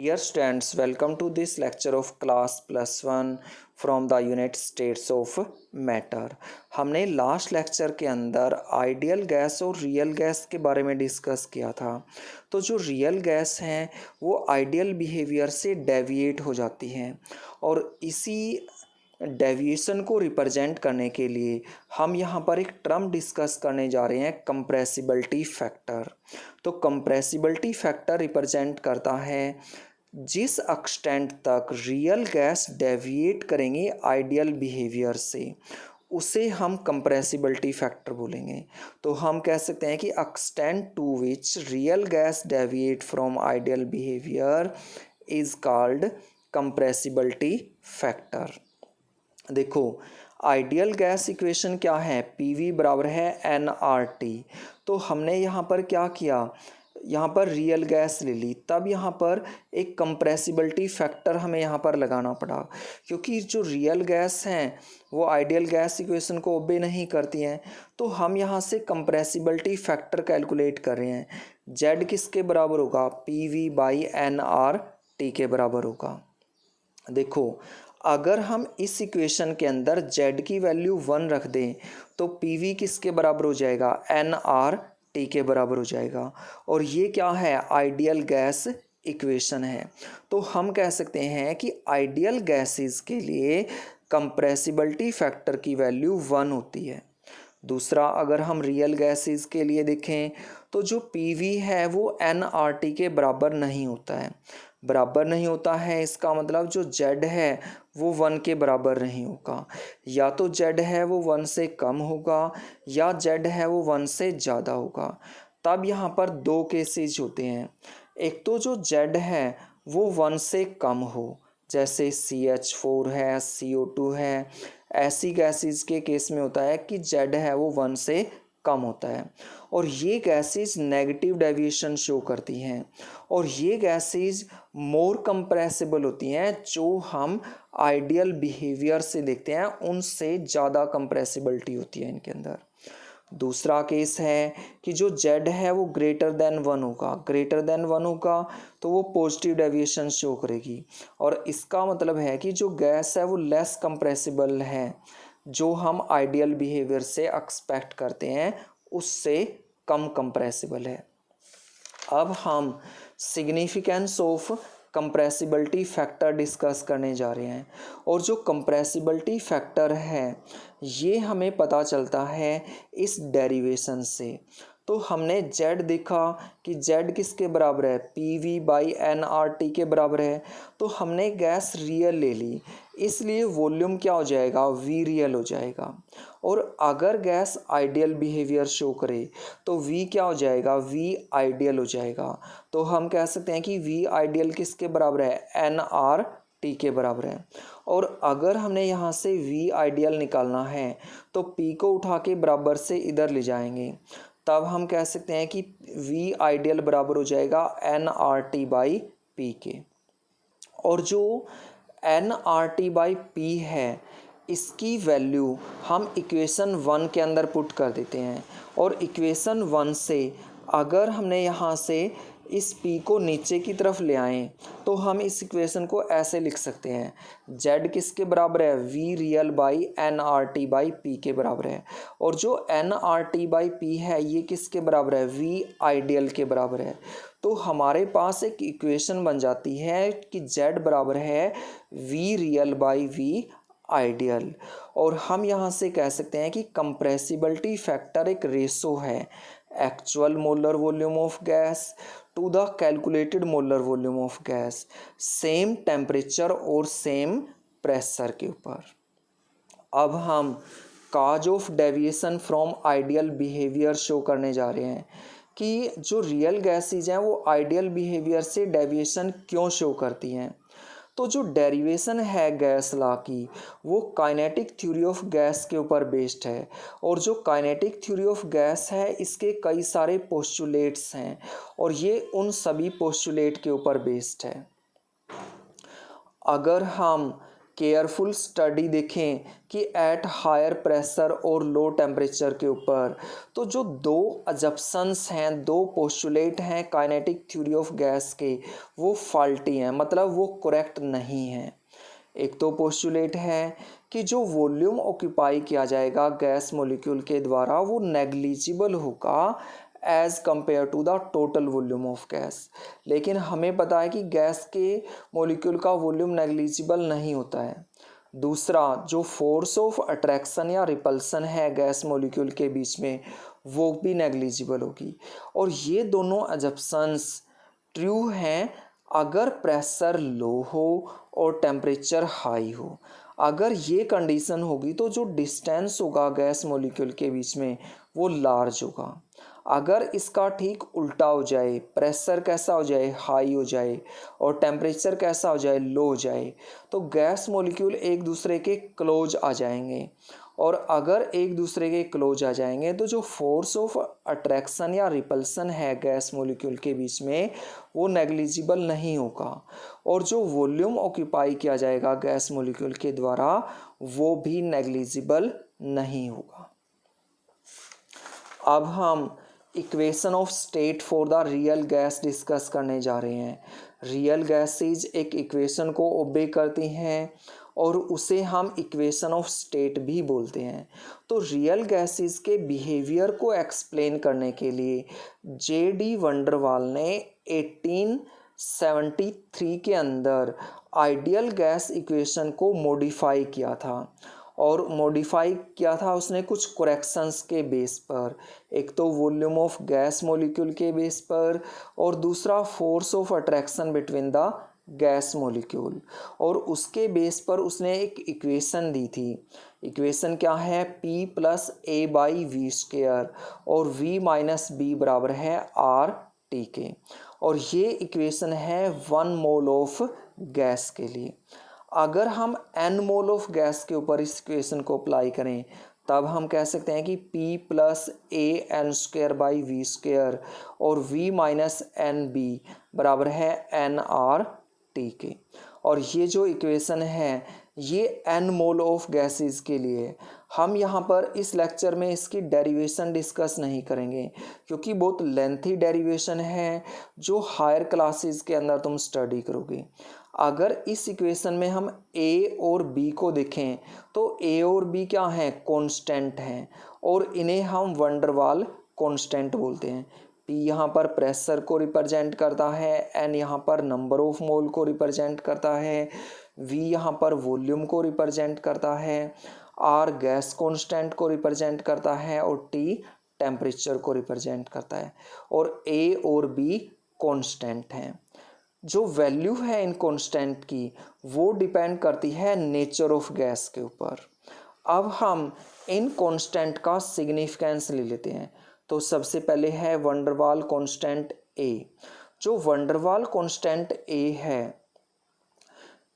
Dear students, welcome to this lecture of class +1 from the unit states of matter। हमने last lecture के अंदर ideal gas और real gas के बारे में डिस्कस किया था। तो जो रियल गैस हैं वो आइडियल बिहेवियर से डेविएट हो जाती हैं और इसी डेविएशन को रिप्रेजेंट करने के लिए हम यहाँ पर एक टर्म डिस्कस करने जा रहे हैं, कंप्रेसिबिलिटी फैक्टर। तो कंप्रेसिबिलिटी फैक्टर रिप्रेजेंट करता है जिस एक्सटेंट तक रियल गैस डेविएट करेंगे आइडियल बिहेवियर से, उसे हम कंप्रेसिबिलिटी फैक्टर बोलेंगे। तो हम कह सकते हैं कि extent to which real gas deviate from ideal behaviour is called compressibility factor. देखो, आइडियल गैस इक्वेशन क्या है, PV बराबर है nRT। तो हमने यहाँ पर क्या किया, यहाँ पर रियल गैस ले ली, तब यहाँ पर एक कंप्रेसिबिलिटी फैक्टर हमें यहाँ पर लगाना पड़ा, क्योंकि जो रियल गैस हैं वो आइडियल गैस इक्वेशन को ओबे नहीं करती हैं। तो हम यहाँ से कंप्रेसिबिलिटी फैक्टर कैलकुलेट कर रहे हैं। Z किसके बराबर होगा, PV/nRT के बराबर होगा। देखो, अगर हम इस इक्वेशन के अंदर Z की वैल्यू 1 रख दें तो PV किसके बराबर हो जाएगा, nRT के बराबर हो जाएगा। और ये क्या है, आइडियल गैस इक्वेशन है। तो हम कह सकते हैं कि आइडियल गैसेस के लिए कंप्रेसिबिलिटी फैक्टर की वैल्यू 1 होती है। दूसरा, अगर हम रियल गैसेस के लिए देखें तो जो PV है वो nRT के बराबर नहीं होता है। बराबर नहीं होता है इसका मतलब जो Z है वो 1 के बराबर नहीं होगा, या तो Z है वो 1 से कम होगा या Z है वो 1 से ज़्यादा होगा। तब यहाँ पर दो केसेस होते हैं, एक तो जो Z है वो 1 से कम हो, जैसे CH4 है, CO2 है। ऐसी गैसेस के केस में होता है कि Z है वो 1 से कम होता है और ये गैसेस नेगेटिव डेविएशन शो करती हैं और ये गैसेस मोर कंप्रेसिबल होती हैं। जो हम आइडियल बिहेवियर से देखते हैं उनसे ज़्यादा कंप्रेसिबिलिटी होती है इनके अंदर। दूसरा केस है कि जो Z है वो ग्रेटर देन 1 होगा, ग्रेटर देन 1 होगा तो वो पॉजिटिव डेविएशन शो करेगी और इसका मतलब है कि जो गैस है वो लेस कंप्रेसिबल है, जो हम आइडियल बिहेवियर से एक्सपेक्ट करते हैं उससे कम कंप्रेसिबल है। अब हम significance of compressibility factor discuss करने जा रहे हैं और जो कंप्रेसिबिलिटी फैक्टर है ये हमें पता चलता है इस डेरिवेशन से। तो हमने Z देखा कि Z किसके बराबर है, PV/nRT के बराबर है। तो हमने गैस रियल ले ली, इसलिए वॉल्यूम क्या हो जाएगा, V रियल हो जाएगा। और अगर गैस आइडियल बिहेवियर शो करे तो V क्या हो जाएगा, V आइडियल हो जाएगा। तो हम कह सकते हैं कि V आइडियल किसके बराबर है, nRT के बराबर है। और अगर हमने यहाँ से V आइडियल निकालना है तो P को उठा के बराबर से इधर ले जाएंगे, तब हम कह सकते हैं कि V आइडियल बराबर हो जाएगा nRT/P के। और जो nRT/P है इसकी वैल्यू हम इक्वेशन 1 के अंदर पुट कर देते हैं और इक्वेशन 1 से अगर हमने यहाँ से इस P को नीचे की तरफ ले आएँ तो हम इस इक्वेशन को ऐसे लिख सकते हैं, Z किसके बराबर है, V real/nRT/P के बराबर है। और जो nRT/P है ये किसके बराबर है, V आइडियल के बराबर है। तो हमारे पास एक इक्वेशन बन जाती है कि Z बराबर है V real/V आइडियल। और हम यहाँ से कह सकते हैं कि कंप्रेसिबिलिटी फैक्टर एक रेशो है actual molar volume of gas to the calculated molar volume of gas, same temperature और सेम प्रेशर के ऊपर। अब हम cause of deviation from ideal behaviour show करने जा रहे हैं कि जो रियल गैसेज हैं वो आइडियल बिहेवियर से डेविएशन क्यों शो करती हैं। तो जो डेरिवेशन है गैस लॉ की वो काइनेटिक थ्योरी ऑफ गैस के ऊपर बेस्ड है और जो काइनेटिक थ्योरी ऑफ गैस है इसके कई सारे पोस्टुलेट्स हैं और ये उन सभी पोस्टुलेट के ऊपर बेस्ड है। अगर हम केयरफुल स्टडी देखें कि एट हायर प्रेशर और लो टेम्परेचर के ऊपर, तो जो दो अजप्शंस हैं, दो पोस्टुलेट हैं काइनेटिक थ्योरी ऑफ गैस के, वो फॉल्टी हैं, मतलब वो करेक्ट नहीं हैं। एक तो पोस्टुलेट है कि जो वॉल्यूम ऑक्यूपाई किया जाएगा गैस मॉलिक्यूल के द्वारा वो नेग्लिजिबल होगा as compared to the total volume of gas. लेकिन हमें पता है कि गैस के मॉलिक्यूल का वॉल्यूम नेग्लिजिबल नहीं होता है। दूसरा, जो फोर्स ऑफ अट्रैक्शन या रिपल्सन है गैस मॉलिक्यूल के बीच में, वो भी नेग्लिजिबल होगी। और ये दोनों अजप्शंस ट्रू हैं अगर प्रेशर लो हो और टेम्परेचर हाई हो। अगर ये कंडीशन होगी तो जो डिस्टेंस होगा गैस मॉलिक्यूल के बीच में वो लार्ज होगा। अगर इसका ठीक उल्टा हो जाए, प्रेशर कैसा हो जाए, हाई हो जाए, और टेम्परेचर कैसा हो जाए, लो हो जाए, तो गैस मॉलिक्यूल एक दूसरे के क्लोज आ जाएंगे। और अगर एक दूसरे के क्लोज आ जाएंगे तो जो फोर्स ऑफ अट्रैक्शन या रिपल्सन है गैस मॉलिक्यूल के बीच में वो नेग्लिजिबल नहीं होगा। और जो वॉल्यूम ऑक्यूपाई किया जाएगा गैस मॉलिक्यूल के द्वारा वो भी नेग्लिजिबल नहीं होगा। अब हम equation of state for the real gas discuss करने जा रहे हैं। रियल गैसेज एक इक्वेशन को ओबे करती हैं और उसे हम इक्वेशन ऑफ स्टेट भी बोलते हैं। तो रियल गैसेज के बिहेवियर को एक्सप्लेन करने के लिए J.D. वंडरवाल ने 1873 के अंदर आइडियल गैस इक्वेशन को मॉडिफाई किया था। और मॉडिफाई किया था उसने कुछ करेक्शंस के बेस पर, एक तो वॉल्यूम ऑफ गैस मॉलिक्यूल के बेस पर और दूसरा force of attraction between the gas molecule. और उसके बेस पर उसने एक इक्वेशन दी थी। इक्वेशन क्या है, P + A/v² और V - B बराबर है RT के। और ये इक्वेशन है 1 मोल ऑफ गैस के लिए। अगर हम n मोल ऑफ गैस के ऊपर इस इक्वेशन को अप्लाई करें तब हम कह सकते हैं कि P + AN²/v² और V - NB बराबर है nRT के। और ये जो इक्वेशन है ये n मोल ऑफ गैसेस के लिए। हम यहाँ पर इस लेक्चर में इसकी डेरिवेशन डिस्कस नहीं करेंगे क्योंकि बहुत लेंथी डेरिवेशन है जो हायर क्लासेस के अंदर तुम स्टडी करोगे। अगर इस इक्वेशन में हम A और B को देखें तो A और B क्या हैं, कांस्टेंट हैं और इन्हें हम वंडरवाल कांस्टेंट बोलते हैं। P यहाँ पर प्रेशर को रिप्रेजेंट करता है, N यहाँ पर नंबर ऑफ मोल को रिप्रेजेंट करता है, V यहाँ पर वॉल्यूम को रिप्रेजेंट करता है, R गैस कांस्टेंट को रिप्रेजेंट करता है और T टेम्परेचर को रिप्रेजेंट करता है। और A और B कांस्टेंट हैं। जो वैल्यू है इन कांस्टेंट की वो डिपेंड करती है नेचर ऑफ गैस के ऊपर। अब हम इन कांस्टेंट का सिग्निफिकेंस ले लेते हैं। तो सबसे पहले है वंडरवाल कांस्टेंट A। जो वंडरवाल कांस्टेंट A है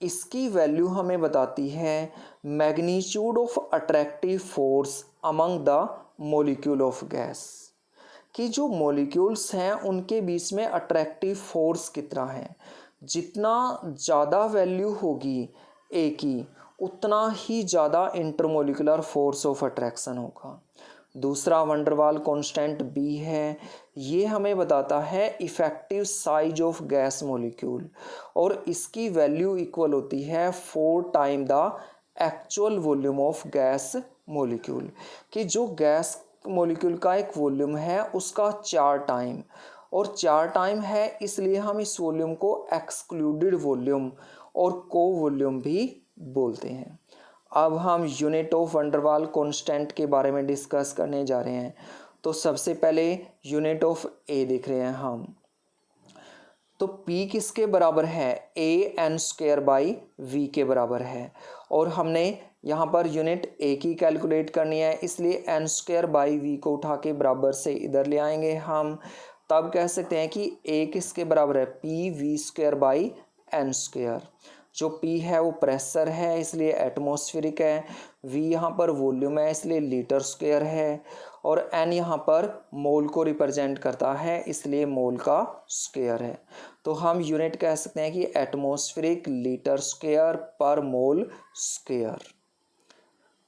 इसकी वैल्यू हमें बताती है magnitude of attractive force among the molecule of gas, कि जो मॉलिक्यूल्स हैं उनके बीच में अट्रैक्टिव फोर्स कितना है। जितना ज़्यादा वैल्यू होगी ए की उतना ही ज़्यादा इंटरमोलिकुलर फोर्स ऑफ अट्रैक्शन होगा। दूसरा वंडरवाल कांस्टेंट बी है, ये हमें बताता है effective size of gas molecule और इसकी वैल्यू इक्वल होती है 4 time the actual volume of gas molecule, कि जो गैस मॉलिक्यूल का एक वॉल्यूम है उसका 4 टाइम, और 4 टाइम है इसलिए हम इस वॉल्यूम को एक्सक्लूडेड वॉल्यूम और को वॉल्यूम भी बोलते हैं। अब हम यूनिट ऑफ वंडरवाल कांस्टेंट के बारे में डिस्कस करने जा रहे हैं। तो सबसे पहले यूनिट ऑफ ए देख रहे हैं हम। तो P किसके बराबर है, AN²/V के बराबर है और हमने यहाँ पर यूनिट A की कैलकुलेट करनी है, इसलिए N²/V को उठा के बराबर से इधर ले आएंगे हम। तब कह सकते हैं कि A किसके बराबर है, PV²/N²। जो P है वो प्रेशर है इसलिए एटमॉस्फेरिक है, V यहाँ पर वॉल्यूम है इसलिए लीटर स्क्वायर है, और N यहाँ पर मोल को रिप्रेजेंट करता है इसलिए मोल का स्क्वायर है। तो हम यूनिट कह सकते हैं कि एटमॉस्फेरिक लीटर स्क्वायर पर मोल स्क्वायर।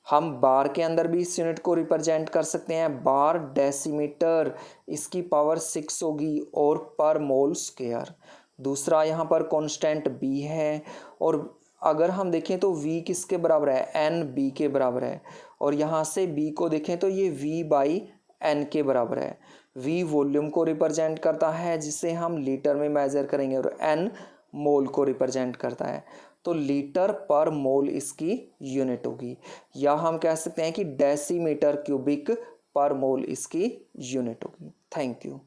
हम बार के अंदर भी इस यूनिट को रिप्रेजेंट कर सकते हैं, बार डेसीमीटर, इसकी पावर 6 होगी और पर मोल स्क्वायर। दूसरा यहाँ पर कांस्टेंट b है, और अगर हम देखें तो v किसके बराबर है, n b के बराबर है, और यहाँ से b को देखें तो ये v बाई n के बराबर है। v वॉल्यूम को रिप्रेजेंट करता है जिसे हम लीटर में मेजर करेंगे, और n मोल को रिप्रेजेंट करता है, तो लीटर पर मोल इसकी यूनिट होगी, या हम कह सकते हैं कि डेसीमीटर क्यूबिक पर मोल इसकी यूनिट होगी। Thank you.